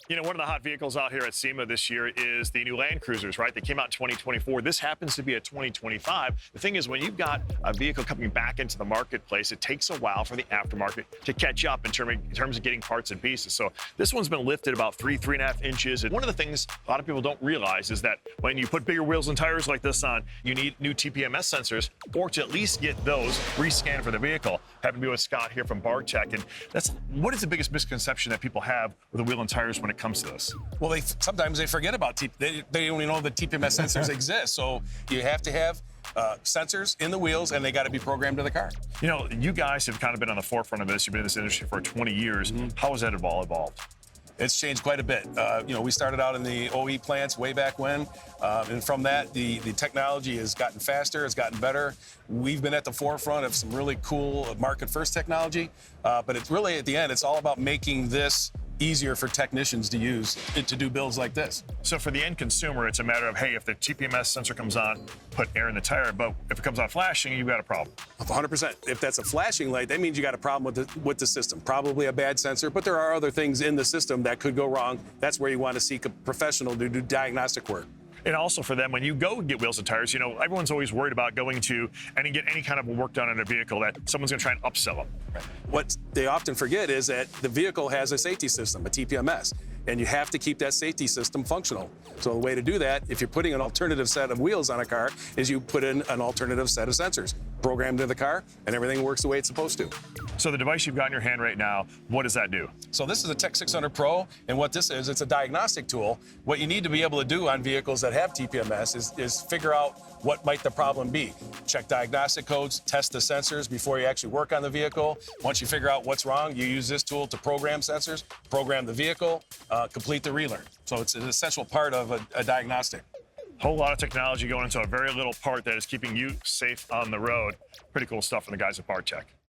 You know, one of the hot vehicles out here at SEMA this year is the new Land Cruisers, right? They came out in 2024. This happens to be a 2025. The thing is, when you've got a vehicle coming back into the marketplace, it takes a while for the aftermarket to catch up in terms of getting parts and pieces. So this one's been lifted about 3.5 inches. And one of the things a lot of people don't realize is that when you put bigger wheels and tires like this on, you need new TPMS sensors, or to at least get those rescanned for the vehicle. Happen to be with Scott here from Bartec. And what is the biggest misconception that people have with the wheel and tires when it comes to this? Well, sometimes they forget about they don't even know that TPMS sensors exist. So you have to have sensors in the wheels, and they got to be programmed to the car. You know, you guys have kind of been on the forefront of this. You've been in this industry for 20 years. How has that evolved? It's changed quite a bit. You know, we started out in the OE plants way back when, and from that, the technology has gotten faster, it's gotten better. We've been at the forefront of some really cool market-first technology, but it's really, at the end, it's all about making this easier for technicians to use to do builds like this. So for the end consumer, it's a matter of, hey, if the TPMS sensor comes on, put air in the tire, but if it comes on flashing, you've got a problem. 100%. If that's a flashing light, that means you got a problem with the system. Probably a bad sensor, but there are other things in the system that could go wrong. That's where you want to seek a professional to do diagnostic work. And also for them, when you go get wheels and tires, you know, everyone's always worried about going to and get any kind of work done on a vehicle that someone's going to try and upsell them. Right. What they often forget is that the vehicle has a safety system, a TPMS, and you have to keep that safety system functional. So the way to do that, if you're putting an alternative set of wheels on a car, is you put in an alternative set of sensors, programmed to the car, and everything works the way it's supposed to. So the device you've got in your hand right now, what does that do? So this is a Tech 600 Pro, and what this is, it's a diagnostic tool. What you need to be able to do on vehicles that have TPMS is figure out what might the problem be. Check diagnostic codes, test the sensors before you actually work on the vehicle. Once you figure out what's wrong, you use this tool to program sensors, program the vehicle, complete the relearn. So it's an essential part of a diagnostic. Whole lot of technology going into a very little part that is keeping you safe on the road. Pretty cool stuff from the guys at Bartec.